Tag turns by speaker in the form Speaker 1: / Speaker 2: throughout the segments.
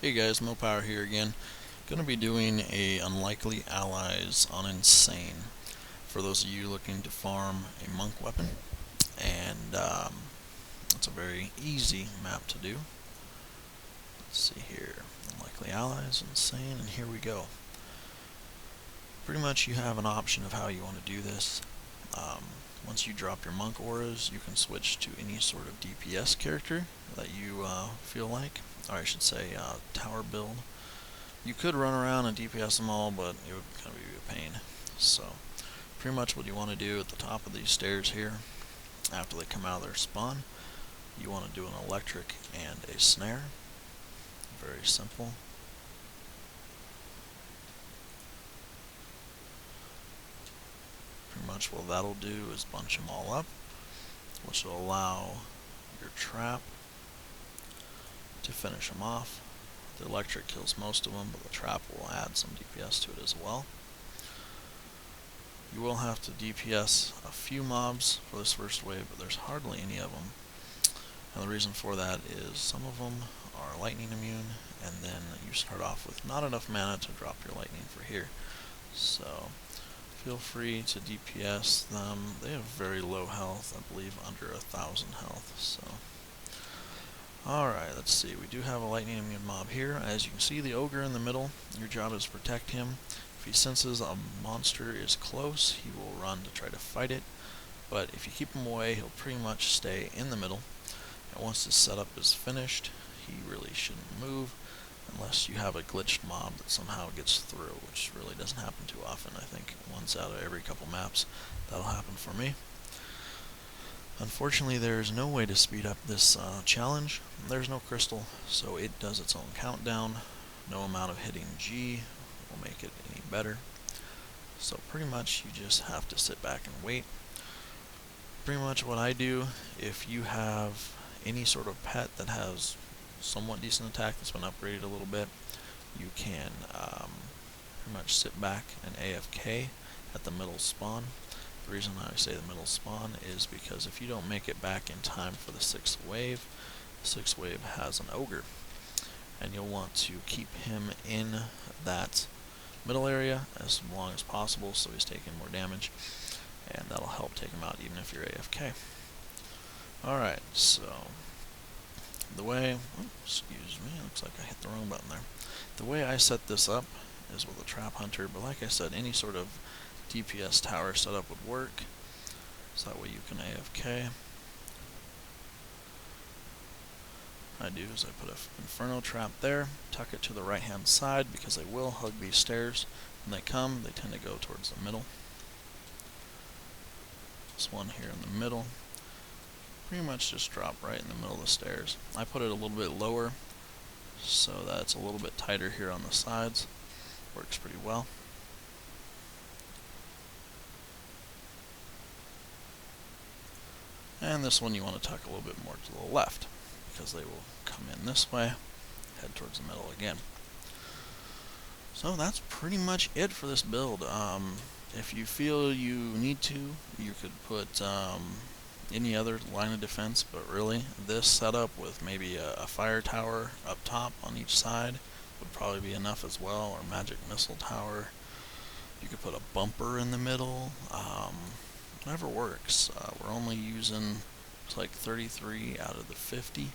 Speaker 1: Hey guys, MoPower here again. Going to be doing a Unlikely Allies on Insane for those of you looking to farm a monk weapon, and it's a very easy map to do. Let's see here, Unlikely Allies, Insane, and here we go. Pretty much you have an option of how you want to do this. Once you drop your monk auras, you can switch to any sort of DPS character that you feel like, or I should say tower build. You could run around and DPS them all, but it would kind of be a pain. So pretty much what you want to do at the top of these stairs here, after they come out of their spawn, you want to do an electric and a snare. Very simple. Pretty much what that'll do is bunch them all up, which will allow your trap to finish them off. The electric kills most of them, but the trap will add some DPS to it as well. You will have to DPS a few mobs for this first wave, but there's hardly any of them. And the reason for that is some of them are lightning immune, and then you start off with not enough mana to drop your lightning for here. So feel free to DPS them. They have very low health, I believe under 1,000 health. So alright, let's see. We do have a lightning immune mob here. As you can see, the Ogre in the middle. Your job is to protect him. If he senses a monster is close, he will run to try to fight it. But if you keep him away, he'll pretty much stay in the middle. And once this setup is finished, he really shouldn't move unless you have a glitched mob that somehow gets through, which really doesn't happen too often. I think once out of every couple maps that'll happen for me. Unfortunately, there's no way to speed up this challenge. There's no crystal, so it does its own countdown. No amount of hitting G will make it any better. So pretty much you just have to sit back and wait. Pretty much what I do, if you have any sort of pet that has somewhat decent attack that's been upgraded a little bit, you can pretty much sit back and AFK at the middle spawn. The reason I say the middle spawn is because if you don't make it back in time for the 6th wave, the 6th wave has an Ogre, and you'll want to keep him in that middle area as long as possible so he's taking more damage, and that'll help take him out even if you're AFK. Alright, so the way, excuse me, looks like I hit the wrong button there. The way I set this up is with a trap hunter, but like I said, any sort of DPS tower setup would work, so that way you can AFK. What I do is I put an inferno trap there, tuck it to the right hand side because they will hug these stairs. When they come, they tend to go towards the middle. This one here in the middle, pretty much just drop right in the middle of the stairs. I put it a little bit lower so that it's a little bit tighter here on the sides. Works pretty well. And this one you want to tuck a little bit more to the left, because they will come in this way, head towards the middle again. So that's pretty much it for this build. If you feel you need to, you could put any other line of defense, but really this setup with maybe a fire tower up top on each side would probably be enough as well, or magic missile tower. You could put a bumper in the middle. Whatever works. We're only using, it's like 33 out of the 50,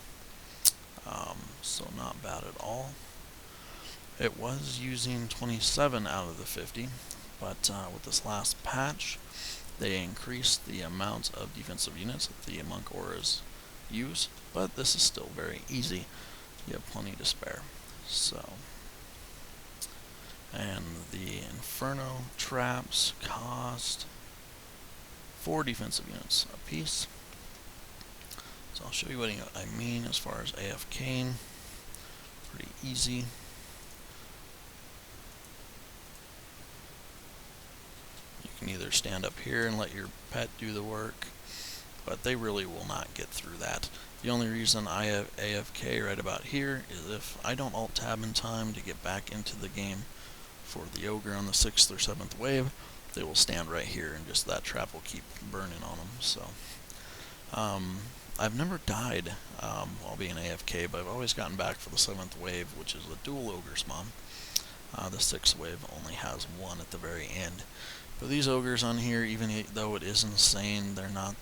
Speaker 1: so not bad at all. It was using 27 out of the 50, but with this last patch, they increased the amount of defensive units that the monk auras use, but this is still very easy. You have plenty to spare. So, and the inferno traps cost 4 defensive units a piece. So I'll show you what I mean as far as AFKing. Pretty easy. You can either stand up here and let your pet do the work, but they really will not get through that. The only reason I have AFK right about here is if I don't alt tab in time to get back into the game for the Ogre on the 6th or 7th wave, they will stand right here and just that trap will keep burning on them. So I've never died while being AFK, but I've always gotten back for the 7th wave, which is a dual Ogre spawn. The 6th wave only has one at the very end. But these Ogres on here, even though it is insane, they're not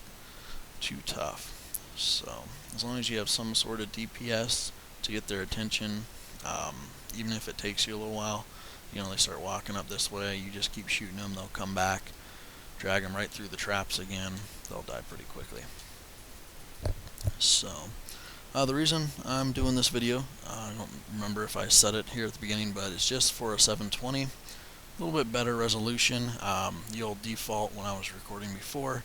Speaker 1: too tough. So, as long as you have some sort of DPS to get their attention, even if it takes you a little while, you know, they start walking up this way, you just keep shooting them, they'll come back, drag them right through the traps again, they'll die pretty quickly. So, the reason I'm doing this video, I don't remember if I said it here at the beginning, but it's just for a 720, a little bit better resolution. The old default when I was recording before,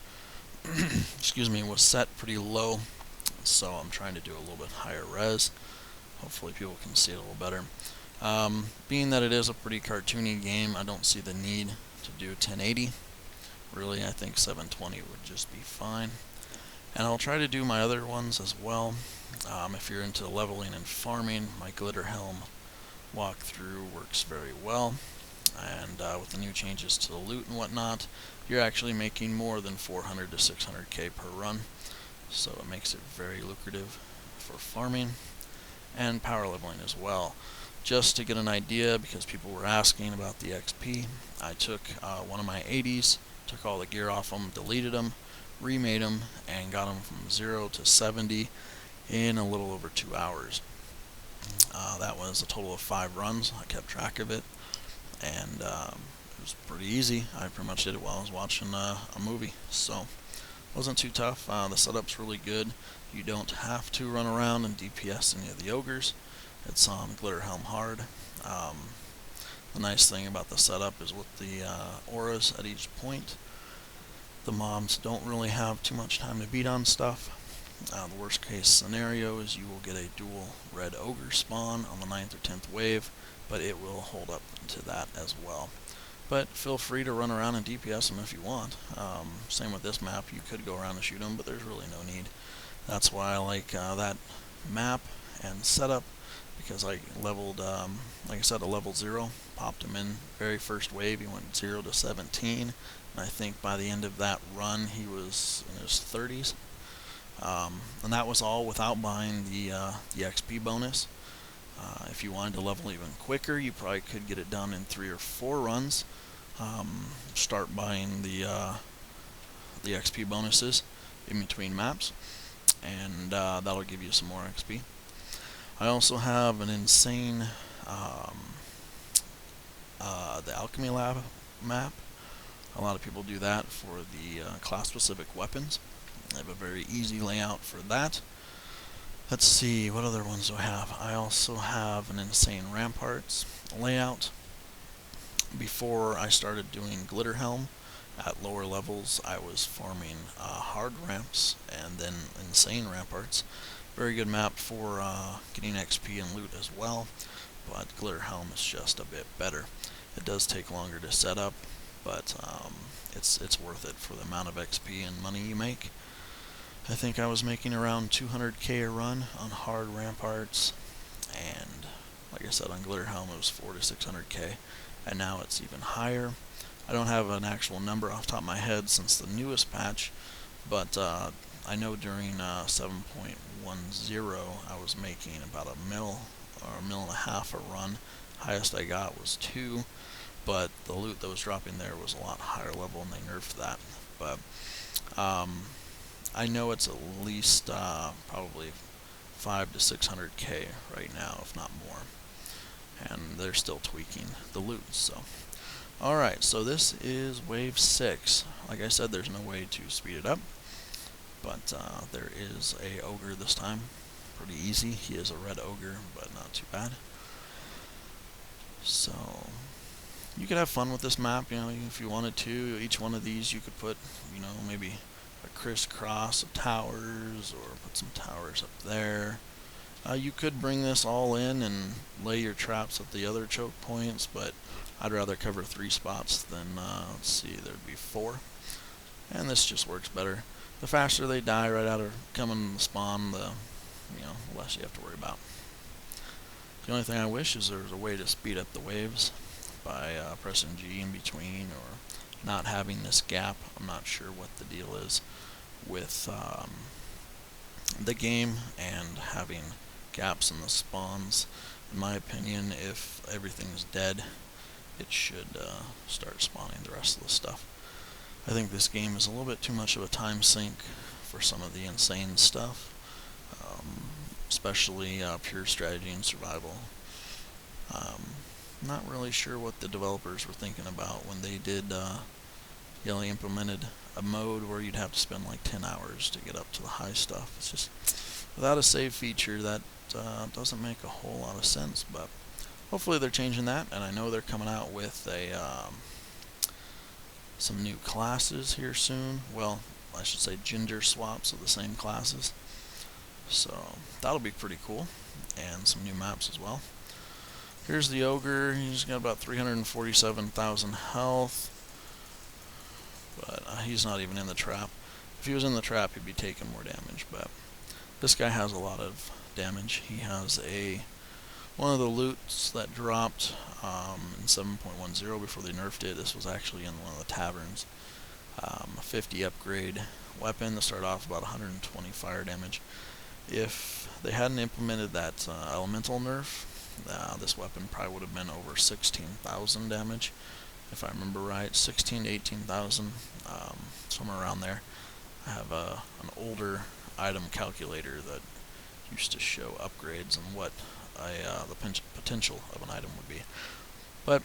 Speaker 1: excuse me, was set pretty low, so I'm trying to do a little bit higher res. Hopefully people can see it a little better. Being that it is a pretty cartoony game, I don't see the need to do 1080. Really, I think 720 would just be fine. And I'll try to do my other ones as well. If you're into leveling and farming, my Glitterhelm walkthrough works very well. And with the new changes to the loot and whatnot, you're actually making more than 400 to 600k per run. So it makes it very lucrative for farming and power leveling as well. Just to get an idea, because people were asking about the XP, I took one of my 80s, took all the gear off them, deleted them, remade them, and got them from 0 to 70 in a little over 2 hours. That was a total of 5 runs. I kept track of it, and it was pretty easy. I pretty much did it while I was watching a movie, so it wasn't too tough. The setup's really good. You don't have to run around and DPS any of the ogres. It's on Glitterhelm hard. The nice thing about the setup is with the auras at each point, the mobs don't really have too much time to beat on stuff. The worst case scenario is you will get a dual red ogre spawn on the 9th or 10th wave, but it will hold up to that as well. But feel free to run around and DPS them if you want. Same with this map, you could go around and shoot them, but there's really no need. That's why I like that map and setup, because I leveled, like I said, a level 0, popped him in very first wave, he went 0 to 17, and I think by the end of that run he was in his 30s. And that was all without buying the XP bonus. If you wanted to level even quicker, you probably could get it done in 3 or 4 runs. Start buying the XP bonuses in between maps, and that'll give you some more XP. I also have an insane the Alchemy Lab map. A lot of people do that for the class-specific weapons. I have a very easy layout for that. Let's see, what other ones do I have? I also have an insane ramparts layout. Before I started doing Glitterhelm, at lower levels I was farming hard ramps and then insane ramparts. Very good map for getting XP and loot as well, but Glitterhelm is just a bit better. It does take longer to set up, but it's worth it for the amount of XP and money you make. I think I was making around 200k a run on hard ramparts, and like I said, on Glitterhelm it was 400 to 600k, and now it's even higher. I don't have an actual number off the top of my head since the newest patch, but I know during 7.10 I was making about $1 mil or $1.5 mil a run. Highest I got was 2, but the loot that was dropping there was a lot higher level and they nerfed that. But I know it's at least probably 500 to 600k right now, if not more, and they're still tweaking the loot. So alright, so this is wave 6. Like I said, there's no way to speed it up, but there is a ogre this time. Pretty easy. He is a red ogre, but not too bad. So you could have fun with this map, you know, if you wanted to. Each one of these you could put, you know, maybe a crisscross of towers, or put some towers up there. You could bring this all in and lay your traps at the other choke points, but I'd rather cover 3 spots than, let's see, there'd be 4. And this just works better. The faster they die right out of coming to the spawn, the less you have to worry about. The only thing I wish is there was a way to speed up the waves by pressing G in between, or not having this gap. I'm not sure what the deal is with the game and having gaps in the spawns. In my opinion, if everything's dead, it should start spawning the rest of the stuff. I think this game is a little bit too much of a time sink for some of the insane stuff, especially pure strategy and survival. Not really sure what the developers were thinking about when they did, they implemented a mode where you'd have to spend like 10 hours to get up to the high stuff. It's just, without a save feature, that doesn't make a whole lot of sense, but hopefully they're changing that, and I know they're coming out with some new classes here soon. Well, I should say gender swaps of the same classes. So that'll be pretty cool, and some new maps as well. Here's the Ogre. He's got about 347,000 health, but he's not even in the trap. If he was in the trap, he'd be taking more damage, but this guy has a lot of damage. He has one of the loots that dropped in 7.10 before they nerfed it. This was actually in one of the taverns. A 50 upgrade weapon to start off, about 120 fire damage. If they hadn't implemented that elemental nerf, this weapon probably would have been over 16,000 damage, if I remember right. 16 to 18,000, somewhere around there. I have an older item calculator that used to show upgrades and what the potential of an item would be. But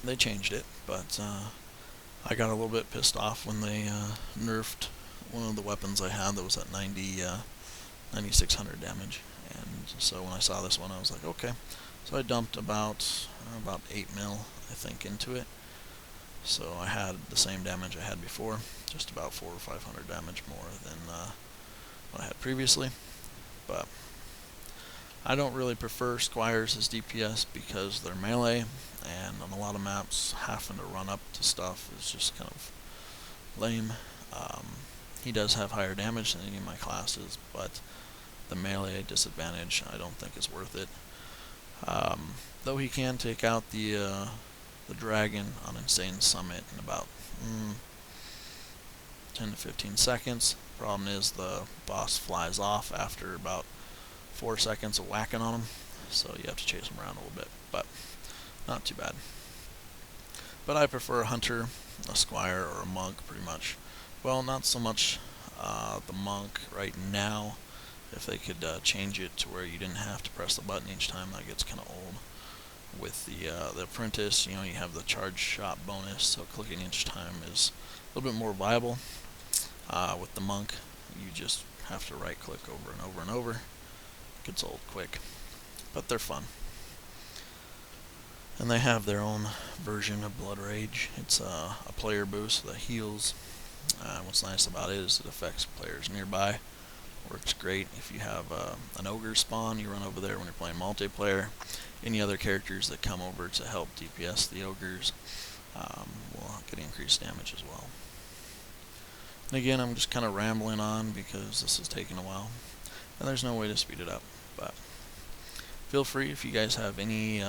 Speaker 1: they changed it. But I got a little bit pissed off when they nerfed one of the weapons I had that was at 9,600 damage. And so when I saw this one, I was like, okay. So I dumped about 8 mil, I think, into it. So I had the same damage I had before, just about 400 or 500 damage more than what I had previously. But I don't really prefer squires as DPS because they're melee, and on a lot of maps, having to run up to stuff is just kind of lame. He does have higher damage than any of my classes, but the melee disadvantage I don't think is worth it. Though he can take out the dragon on Insane Summit in about 10 to 15 seconds. Problem is the boss flies off after about 4 seconds of whacking on him, so you have to chase him around a little bit, but not too bad. But I prefer a hunter, a squire, or a monk pretty much. Well, not so much the monk right now. If they could change it to where you didn't have to press the button each time, that gets kind of old. With the apprentice, you have the charge shot bonus, so clicking each time is a little bit more viable. With the monk, you just have to right click over and over and over. It gets old quick, but they're fun. And they have their own version of Blood Rage. It's a player boost that heals. What's nice about it is it affects players nearby. Works great if you have an Ogre spawn, you run over there when you're playing multiplayer. Any other characters that come over to help DPS the Ogres will get increased damage as well. And again, I'm just kind of rambling on because this is taking a while, and there's no way to speed it up. But feel free if you guys have any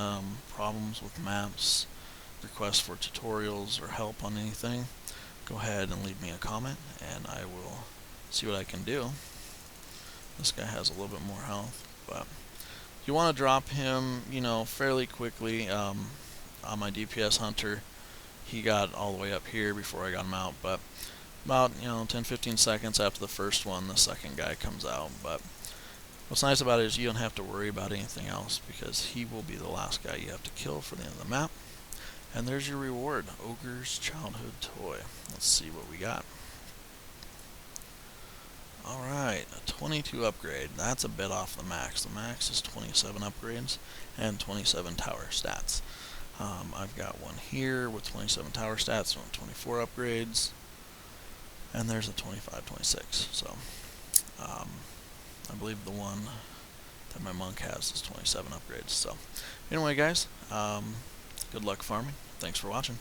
Speaker 1: problems with maps, requests for tutorials, or help on anything, go ahead and leave me a comment, and I will see what I can do. This guy has a little bit more health, but you want to drop him, fairly quickly. On my DPS hunter, he got all the way up here before I got him out, but about 10-15 seconds after the first one, the second guy comes out. But what's nice about it is you don't have to worry about anything else because he will be the last guy you have to kill for the end of the map. And there's your reward, Ogre's childhood toy. Let's see what we got. Alright, a 22 upgrade. That's a bit off the max. The max is 27 upgrades and 27 tower stats. I've got one here with 27 tower stats, so 24 upgrades, and there's a 25-26. So I believe the one that my monk has is 27 upgrades. So anyway, guys, good luck farming. Thanks for watching.